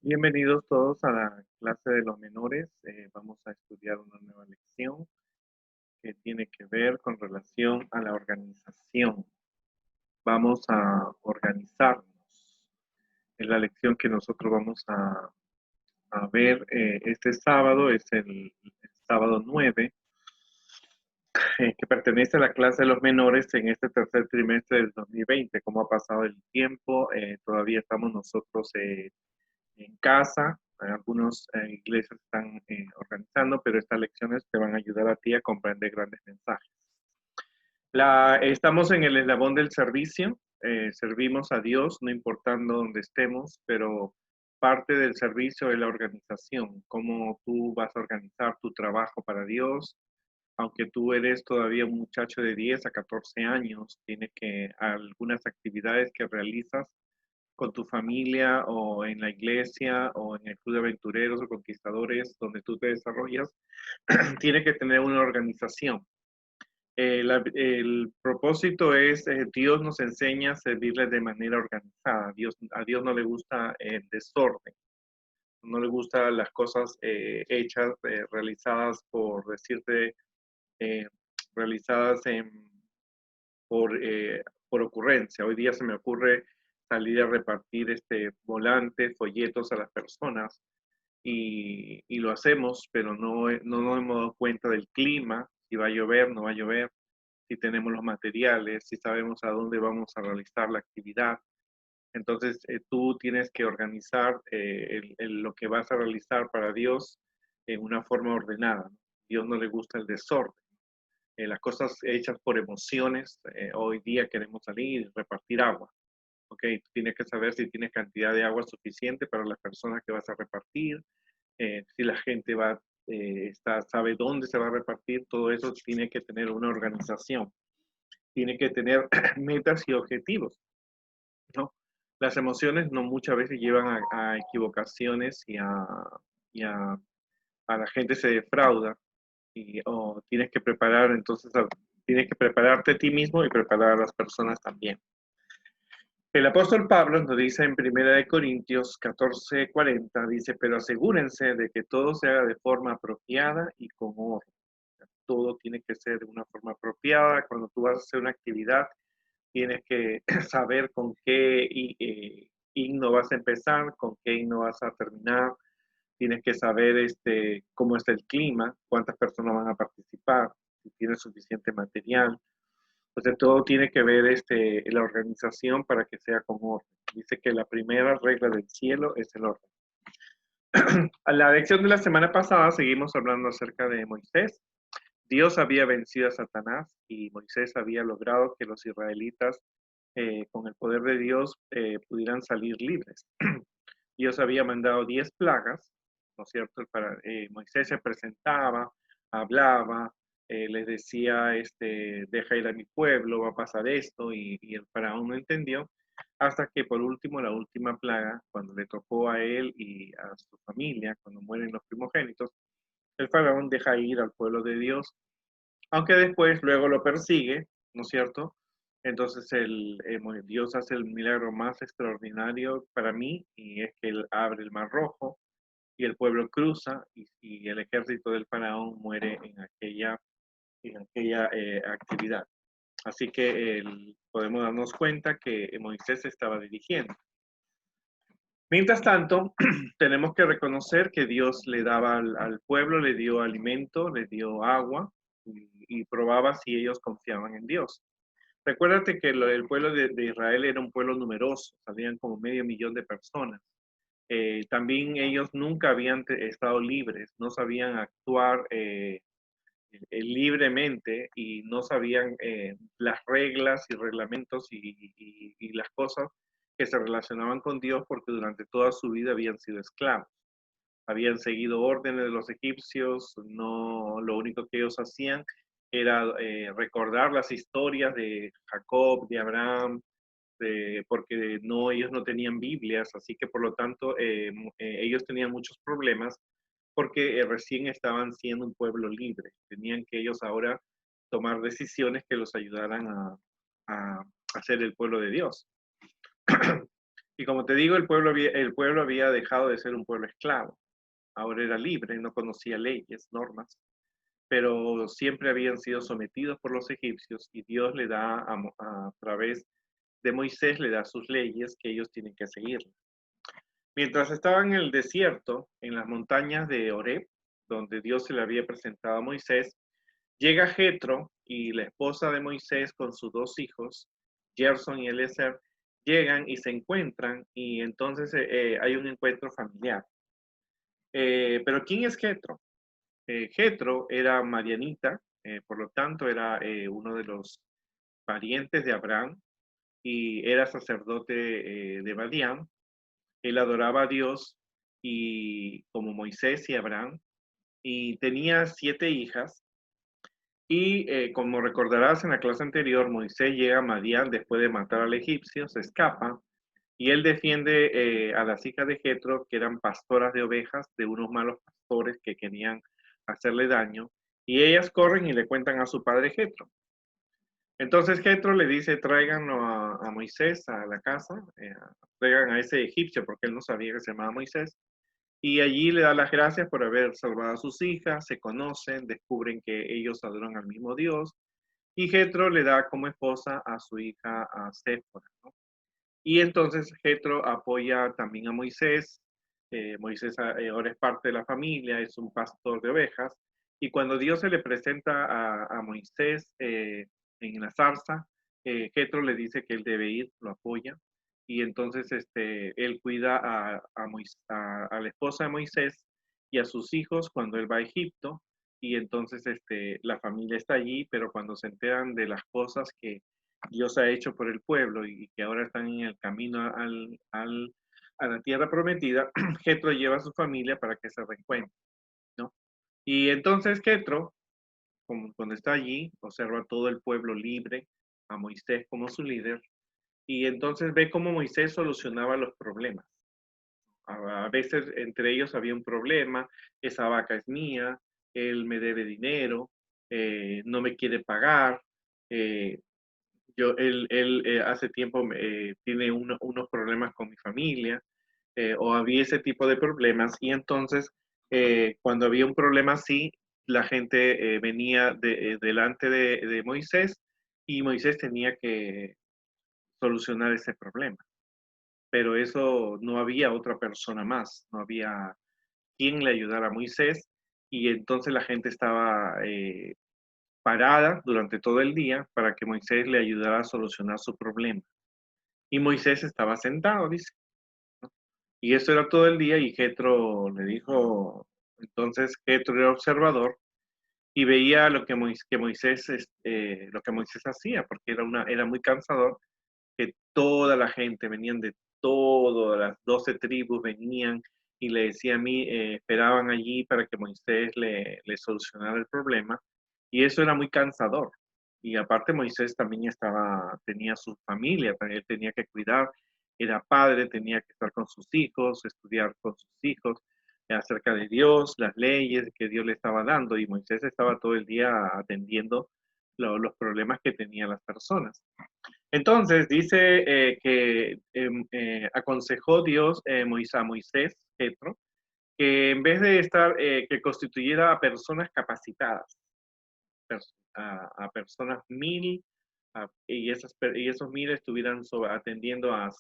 Bienvenidos todos a la clase de los menores. Vamos a estudiar una nueva lección que tiene que ver con relación a la organización. Vamos a organizarnos. Es la lección que nosotros vamos a ver este sábado, es el sábado 9, que pertenece a la clase de los menores en este tercer trimestre del 2020. ¿Cómo ha pasado el tiempo? Todavía estamos nosotros en casa. Algunas iglesias están organizando, pero estas lecciones te van a ayudar a ti a comprender grandes mensajes. Estamos en el eslabón del servicio. Servimos a Dios, no importando dónde estemos, pero parte del servicio es la organización, cómo tú vas a organizar tu trabajo para Dios. Aunque tú eres todavía un muchacho de 10 a 14 años, tienes que algunas actividades que realizas con tu familia o en la iglesia o en el club de aventureros o conquistadores donde tú te desarrollas, tiene que tener una organización. El propósito es, Dios nos enseña a servirle de manera organizada. A Dios no le gusta el desorden, no le gustan las cosas hechas, realizadas por decirte, eh, realizadas por ocurrencia. Hoy día se me ocurre salir a repartir volantes, folletos a las personas y lo hacemos, pero no nos hemos dado cuenta del clima, si va a llover, no va a llover, si tenemos los materiales, si sabemos a dónde vamos a realizar la actividad. Entonces, tú tienes que organizar lo que vas a realizar para Dios en una forma ordenada. Dios no le gusta el desorden. Las cosas hechas por emociones. Hoy día queremos salir y repartir agua. Ok, tienes que saber si tienes cantidad de agua suficiente para las personas que vas a repartir, si la gente sabe dónde se va a repartir, todo eso tiene que tener una organización, tiene que tener metas y objetivos, ¿no? Las emociones no muchas veces llevan a equivocaciones a la gente se defrauda o tienes que preparar, entonces tienes que prepararte a ti mismo y preparar a las personas también. El apóstol Pablo nos dice en 1 Corintios 14:40, dice, pero asegúrense de que todo se haga de forma apropiada y con orden. Todo tiene que ser de una forma apropiada. Cuando tú vas a hacer una actividad, tienes que saber con qué himno vas a empezar, con qué himno vas a terminar. Tienes que saber cómo está el clima, cuántas personas van a participar, si tienes suficiente material. Entonces todo tiene que ver la organización para que sea con orden. Dice que la primera regla del cielo es el orden. A la lección de la semana pasada seguimos hablando acerca de Moisés. Dios había vencido a Satanás y Moisés había logrado que los israelitas, con el poder de Dios, pudieran salir libres. Dios había mandado 10 plagas, ¿no es cierto? Moisés se presentaba, hablaba, les decía, deja ir a mi pueblo, va a pasar esto, y el faraón no entendió, hasta que por último, la última plaga, cuando le tocó a él y a su familia, cuando mueren los primogénitos, el faraón deja ir al pueblo de Dios, aunque después luego lo persigue, ¿no es cierto? Entonces Dios hace el milagro más extraordinario para mí y es que Él abre el mar rojo y el pueblo cruza y el ejército del faraón muere en aquella actividad. Así que podemos darnos cuenta que Moisés se estaba dirigiendo. Mientras tanto, tenemos que reconocer que Dios le daba al pueblo, le dio alimento, le dio agua y probaba si ellos confiaban en Dios. Recuérdate que el pueblo de Israel era un pueblo numeroso, habían como 500,000 de personas. También ellos nunca habían estado libres, no sabían actuar libremente y no sabían las reglas y reglamentos y las cosas que se relacionaban con Dios porque durante toda su vida habían sido esclavos. Habían seguido órdenes de los egipcios, no, lo único que ellos hacían era recordar las historias de Jacob, de Abraham, porque ellos no tenían Biblias, así que por lo tanto ellos tenían muchos problemas porque recién estaban siendo un pueblo libre. Tenían que ellos ahora tomar decisiones que los ayudaran a ser el pueblo de Dios. Y como te digo, el pueblo había dejado de ser un pueblo esclavo. Ahora era libre, no conocía leyes, normas, pero siempre habían sido sometidos por los egipcios y Dios le da a través de Moisés, le da sus leyes que ellos tienen que seguir. Mientras estaban en el desierto, en las montañas de Horeb, donde Dios se le había presentado a Moisés, llega Jetro y la esposa de Moisés con sus dos hijos, Gerson y Eliezer, llegan y se encuentran y entonces hay un encuentro familiar. Pero ¿quién es Jetro? Jetro era marianita, por lo tanto era uno de los parientes de Abraham y era sacerdote de Madián. Él adoraba a Dios y como Moisés y Abraham y tenía 7 hijas. Y como recordarás en la clase anterior, Moisés llega a Madián después de matar al egipcio, se escapa y él defiende a las hijas de Jetro, que eran pastoras de ovejas, de unos malos pastores que querían hacerle daño, y ellas corren y le cuentan a su padre Jetro. Entonces Jetro le dice, tráiganlo a Moisés a la casa, traigan a ese egipcio, porque él no sabía que se llamaba Moisés, y allí le da las gracias por haber salvado a sus hijas, se conocen, descubren que ellos adoran al mismo Dios, y Jetro le da como esposa a su hija a Séfora, ¿no? Y entonces Jetro apoya también a Moisés. Moisés ahora es parte de la familia, es un pastor de ovejas. Y cuando Dios se le presenta a Moisés en la zarza, Jetro le dice que él debe ir, lo apoya. Y entonces él cuida a la esposa de Moisés y a sus hijos cuando él va a Egipto. Y entonces la familia está allí, pero cuando se enteran de las cosas que Dios ha hecho por el pueblo y que ahora están en el camino a la tierra prometida, Jetro lleva a su familia para que se reencuentren, ¿no? Y entonces Jetro, cuando está allí, observa a todo el pueblo libre, a Moisés como su líder, y entonces ve cómo Moisés solucionaba los problemas. A veces entre ellos había un problema, esa vaca es mía, él me debe dinero, no me quiere pagar, eh, él hace tiempo tiene unos problemas con mi familia, o había ese tipo de problemas, y entonces cuando había un problema así, la gente venía delante de Moisés y Moisés tenía que solucionar ese problema. Pero eso no había otra persona más, no había quien le ayudara a Moisés, y entonces la gente estaba parada durante todo el día para que Moisés le ayudara a solucionar su problema. Y Moisés estaba sentado, dice, ¿no? Y eso era todo el día y Jetro le dijo, entonces Jetro era observador y veía lo que Moisés hacía, porque era muy cansador, que toda la gente venían de todas las 12 tribus, venían y le decían a mí, esperaban allí para que Moisés le solucionara el problema, y eso era muy cansador. Y aparte Moisés también tenía su familia, también él tenía que cuidar, era padre, tenía que estar con sus hijos, estudiar con sus hijos acerca de Dios, las leyes que Dios le estaba dando, y Moisés estaba todo el día atendiendo los problemas que tenían las personas. Entonces dice que aconsejó Dios a Moisés, Jetro, que en vez de que constituyera a personas capacitadas, a personas 1000, y esos 1000 estuvieran atendiendo a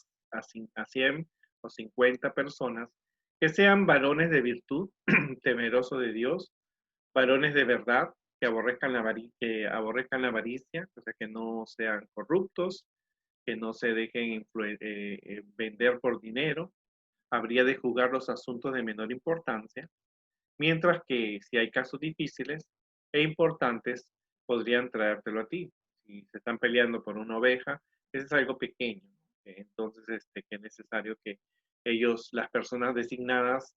100 o 50 personas, que sean varones de virtud, temerosos de Dios, varones de verdad, que aborrezcan la avaricia, o sea, que no sean corruptos, que no se dejen vender por dinero, habría de juzgar los asuntos de menor importancia, mientras que si hay casos difíciles e importantes, podrían traértelo a ti. Si se están peleando por una oveja, eso es algo pequeño, ¿no? Entonces que es necesario que las personas designadas,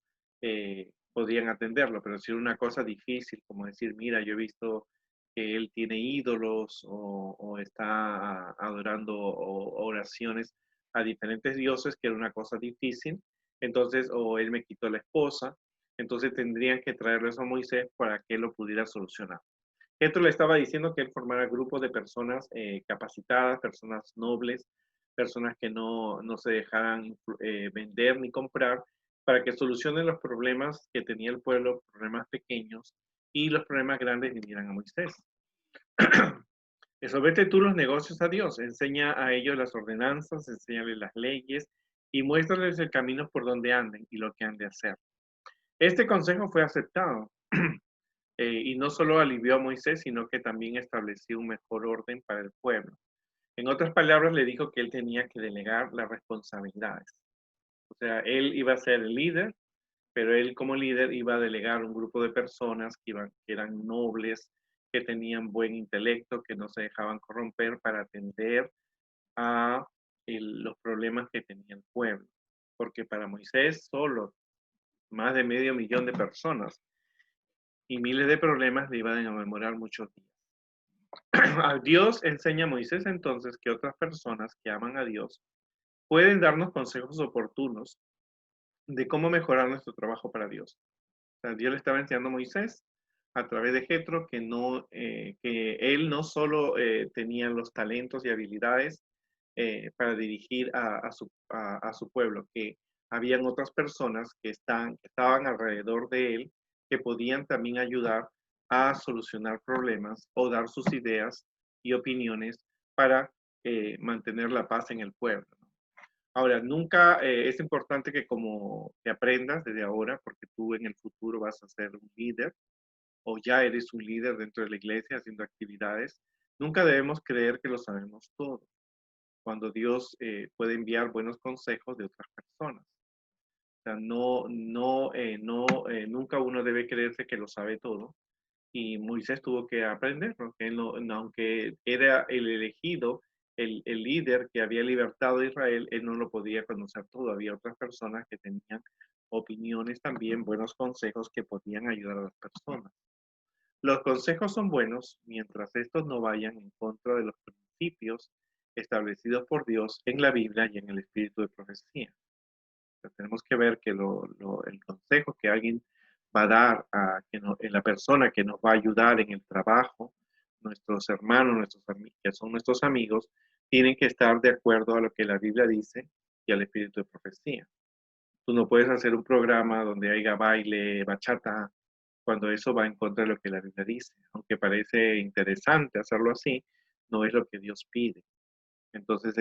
podrían atenderlo, pero si es una cosa difícil, como decir, mira, yo he visto que él tiene ídolos o está adorando oraciones a diferentes dioses, que era una cosa difícil, entonces, o él me quitó la esposa, entonces tendrían que traerlo a Moisés para que él lo pudiera solucionar. Esto le estaba diciendo que él formara grupos de personas capacitadas, personas nobles, personas que no se dejaran vender ni comprar, para que solucionen los problemas que tenía el pueblo, problemas pequeños, y los problemas grandes vinieran a Moisés. Somete tú los negocios a Dios, enseña a ellos las ordenanzas, enséñales las leyes y muéstrales el camino por donde anden y lo que han de hacer. Este consejo fue aceptado y no solo alivió a Moisés, sino que también estableció un mejor orden para el pueblo. En otras palabras, le dijo que él tenía que delegar las responsabilidades. O sea, él iba a ser el líder, pero él como líder iba a delegar un grupo de personas que eran nobles, que tenían buen intelecto, que no se dejaban corromper para atender a los problemas que tenía el pueblo. Porque para Moisés solo más de 500,000 de personas y miles de problemas le iban a demorar muchos días. A Dios enseña a Moisés entonces que otras personas que aman a Dios pueden darnos consejos oportunos de cómo mejorar nuestro trabajo para Dios. O sea, Dios le estaba enseñando a Moisés a través de Jetro que él no solo tenía los talentos y habilidades para dirigir a su pueblo, que habían otras personas que estaban alrededor de él que podían también ayudar a solucionar problemas o dar sus ideas y opiniones para mantener la paz en el pueblo. Ahora, nunca es importante que como que aprendas desde ahora, porque tú en el futuro vas a ser un líder o ya eres un líder dentro de la iglesia haciendo actividades. Nunca debemos creer que lo sabemos todo, cuando Dios puede enviar buenos consejos de otras personas. O sea, nunca uno debe creerse que lo sabe todo. Y Moisés tuvo que aprender, porque aunque era el elegido, el líder que había libertado a Israel, él no lo podía conocer todo. Había otras personas que tenían opiniones también, buenos consejos que podían ayudar a las personas. Los consejos son buenos mientras estos no vayan en contra de los principios establecidos por Dios en la Biblia y en el espíritu de profecía. Tenemos que ver que el consejo que alguien va a dar a la persona que nos va a ayudar en el trabajo, nuestros hermanos, que son nuestros amigos, tienen que estar de acuerdo a lo que la Biblia dice y al espíritu de profecía. Tú no puedes hacer un programa donde haya baile, bachata, cuando eso va en contra de lo que la Biblia dice. Aunque parece interesante hacerlo así, no es lo que Dios pide. Entonces,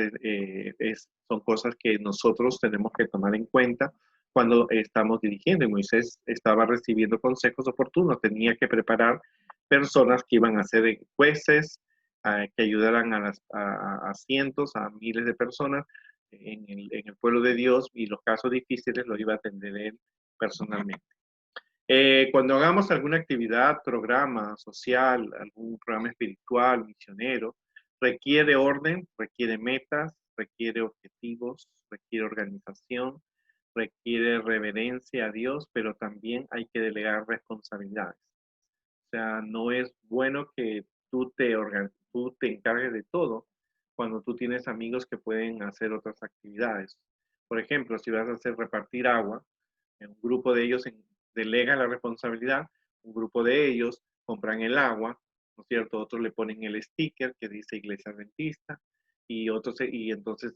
son cosas que nosotros tenemos que tomar en cuenta cuando estamos dirigiendo. Y Moisés estaba recibiendo consejos oportunos, tenía que preparar personas que iban a ser jueces, que ayudaran a cientos, a miles de personas en el pueblo de Dios, y los casos difíciles los iba a atender él personalmente. Cuando hagamos alguna actividad, programa social, algún programa espiritual, misionero, requiere orden, requiere metas, requiere objetivos, requiere organización, requiere reverencia a Dios, pero también hay que delegar responsabilidades. O sea, no es bueno que tú te encargues de todo cuando tú tienes amigos que pueden hacer otras actividades. Por ejemplo, si vas a hacer repartir agua, un grupo de ellos delega la responsabilidad, un grupo de ellos compran el agua, ¿no es cierto? Otros le ponen el sticker que dice Iglesia Adventista y entonces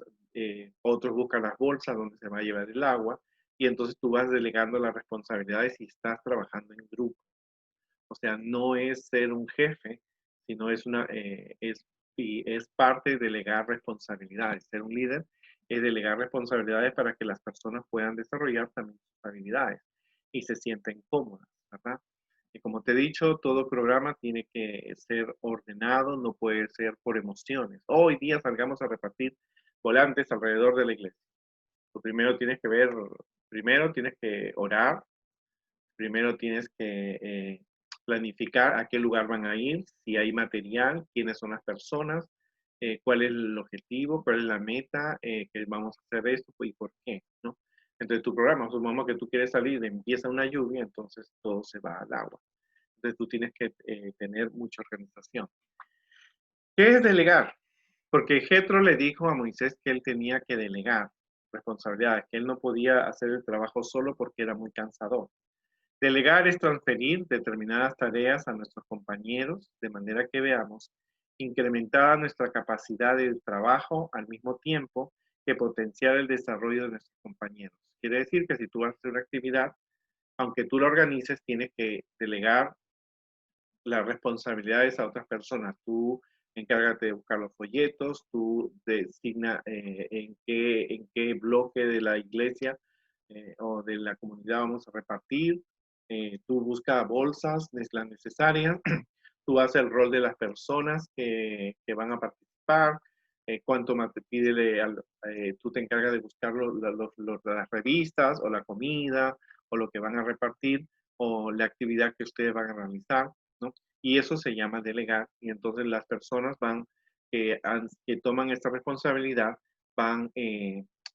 otros buscan las bolsas donde se va a llevar el agua y entonces tú vas delegando las responsabilidades y estás trabajando en grupo. O sea, no es ser un jefe, sino es parte de delegar responsabilidades. Ser un líder es delegar responsabilidades para que las personas puedan desarrollar también sus habilidades y se sienten cómodas, ¿verdad? Y como te he dicho, todo programa tiene que ser ordenado, no puede ser por emociones. Hoy día salgamos a repartir volantes alrededor de la iglesia. Tú primero tienes que orar, primero tienes que planificar a qué lugar van a ir, si hay material, quiénes son las personas, cuál es el objetivo, cuál es la meta, que vamos a hacer esto y por qué, ¿no? Entonces tu programa, supongamos que tú quieres salir, empieza una lluvia, entonces todo se va al agua. Entonces tú tienes que tener mucha organización. ¿Qué es delegar? Porque Jetro le dijo a Moisés que él tenía que delegar responsabilidades, que él no podía hacer el trabajo solo porque era muy cansador. Delegar es transferir determinadas tareas a nuestros compañeros de manera que veamos incrementar nuestra capacidad de trabajo al mismo tiempo que potenciar el desarrollo de nuestros compañeros. Quiere decir que si tú vas a hacer una actividad, aunque tú la organices, tienes que delegar las responsabilidades a otras personas. Tú encárgate de buscar los folletos, tú designa en qué bloque de la iglesia o de la comunidad vamos a repartir. Tú busca bolsas, las necesarias. Tú haces el rol de las personas que van a participar. Cuánto más te pide, tú te encargas de buscar las revistas o la comida o lo que van a repartir o la actividad que ustedes van a realizar, ¿no? Y eso se llama delegar. Y entonces las personas que toman esta responsabilidad van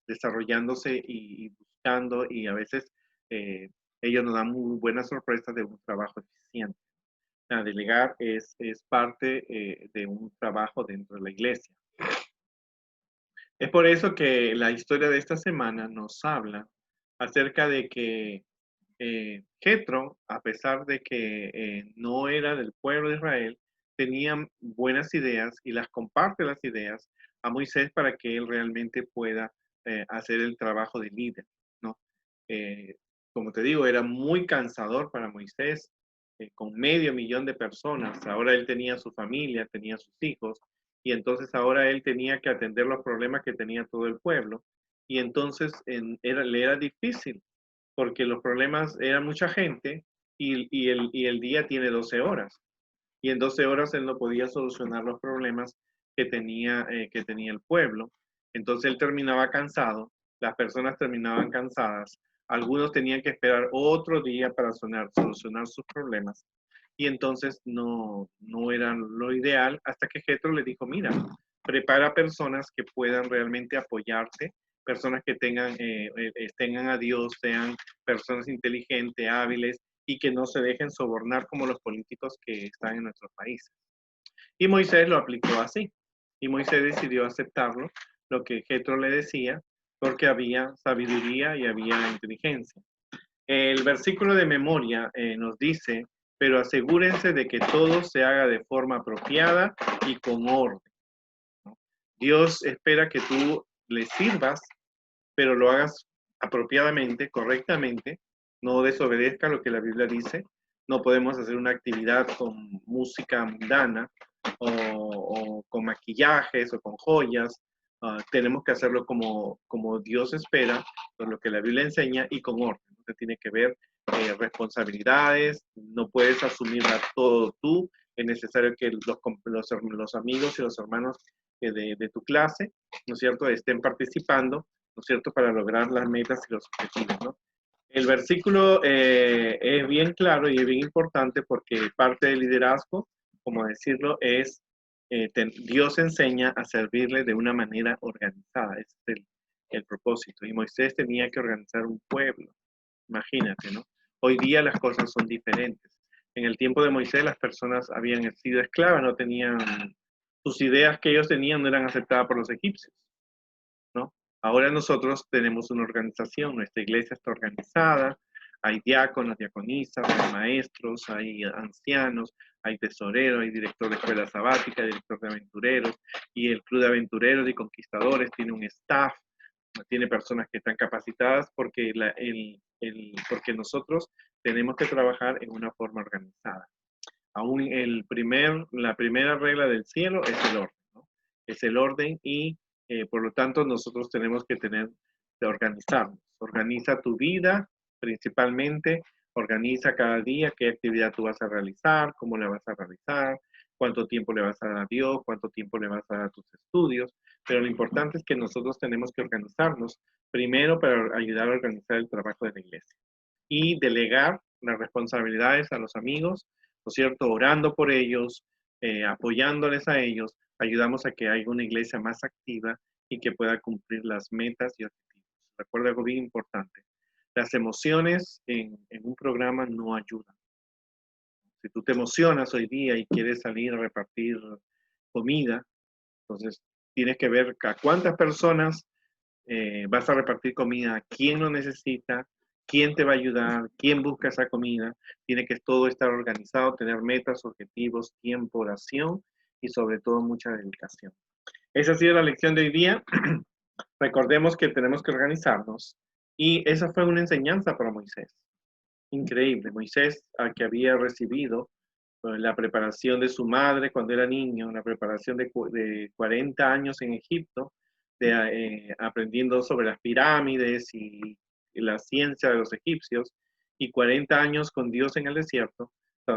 desarrollándose y buscando y a veces ellos nos dan muy buenas sorpresas de un trabajo eficiente. Delegar es parte de un trabajo dentro de la iglesia. Es por eso que la historia de esta semana nos habla acerca de que Jetro, a pesar de que no era del pueblo de Israel, tenía buenas ideas y las comparte las ideas a Moisés para que él realmente pueda hacer el trabajo de líder, ¿no? Eh, Como te digo, era muy cansador para Moisés, con 500.000 de personas. Ahora él tenía su familia, tenía sus hijos, y entonces ahora él tenía que atender los problemas que tenía todo el pueblo. Y entonces le era difícil porque los problemas eran mucha gente y el día tiene 12 horas. Y en 12 horas él no podía solucionar los problemas que tenía el pueblo. Entonces él terminaba cansado, las personas terminaban cansadas, algunos tenían que esperar otro día para solucionar sus problemas. Y entonces no era lo ideal hasta que Jetro le dijo, mira, prepara personas que puedan realmente apoyarte, personas que tengan a Dios, sean personas inteligentes, hábiles y que no se dejen sobornar como los políticos que están en nuestros países. Y Moisés lo aplicó así. Y Moisés decidió aceptarlo, lo que Jetro le decía, porque había sabiduría y había inteligencia. El versículo de memoria nos dice, pero asegúrense de que todo se haga de forma apropiada y con orden, ¿no? Dios espera que tú le sirvas, pero lo hagas apropiadamente, correctamente, no desobedezca lo que la Biblia dice. No podemos hacer una actividad con música mundana o con maquillajes o con joyas. Tenemos que hacerlo como Dios espera, con lo que la Biblia enseña y con orden. Entonces tiene que ver responsabilidades, no puedes asumirla todo tú, es necesario que los amigos y los hermanos de tu clase, ¿no es cierto?, estén participando, ¿no es cierto?, para lograr las metas y los objetivos, ¿no? El versículo es bien claro y es bien importante porque parte del liderazgo, como decirlo, es Dios enseña a servirle de una manera organizada. Ese es el propósito. Y Moisés tenía que organizar un pueblo. Imagínate, ¿no? Hoy día las cosas son diferentes. En el tiempo de Moisés las personas habían sido esclavas, no tenían, sus ideas que ellos tenían no eran aceptadas por los egipcios, ¿no? Ahora nosotros tenemos una organización, nuestra iglesia está organizada, hay diáconos, diaconisas, hay maestros, hay ancianos, hay tesorero, hay director de escuela sabática, director de aventureros, y el club de aventureros y conquistadores tiene un staff, tiene personas que están capacitadas porque, porque nosotros tenemos que trabajar en una forma organizada. Aún la primera regla del cielo es el orden, ¿no? Es el orden y por lo tanto nosotros tenemos que organizarnos. Organiza tu vida principalmente, organiza cada día qué actividad tú vas a realizar, cómo la vas a realizar, cuánto tiempo le vas a dar a Dios, cuánto tiempo le vas a dar a tus estudios, pero lo importante es que nosotros tenemos que organizarnos primero para ayudar a organizar el trabajo de la iglesia y delegar las responsabilidades a los amigos, ¿no es cierto? Orando por ellos, apoyándoles a ellos, ayudamos a que haya una iglesia más activa y que pueda cumplir las metas y objetivos. Recuerda algo bien importante. Las emociones en un programa no ayudan. Si tú te emocionas hoy día y quieres salir a repartir comida, entonces tienes que ver a cuántas personas vas a repartir comida, quién lo necesita, quién te va a ayudar, quién busca esa comida. Tiene que todo estar organizado, tener metas, objetivos, tiempo, oración y sobre todo mucha dedicación. Esa ha sido la lección de hoy día. Recordemos que tenemos que organizarnos y esa fue una enseñanza para Moisés. Increíble. Moisés, que había recibido la preparación de su madre cuando era niño, la preparación de 40 años en Egipto, aprendiendo sobre las pirámides y la ciencia de los egipcios, y 40 años con Dios en el desierto,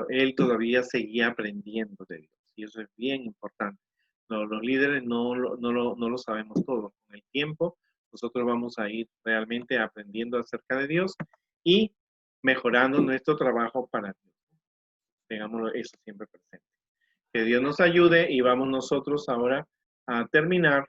él todavía seguía aprendiendo de Dios. Y eso es bien importante. Los líderes no lo sabemos todo. Con el tiempo, nosotros vamos a ir realmente aprendiendo acerca de Dios y mejorando nuestro trabajo para Dios. Tengámoslo eso siempre presente. Que Dios nos ayude y vamos nosotros ahora a terminar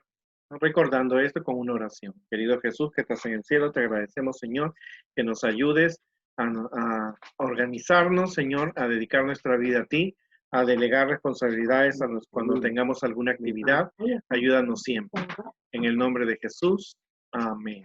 recordando esto con una oración. Querido Jesús, que estás en el cielo, te agradecemos, Señor, que nos ayudes a organizarnos, Señor, a dedicar nuestra vida a ti, a delegar responsabilidades cuando tengamos alguna actividad. Ayúdanos siempre. En el nombre de Jesús. Amén.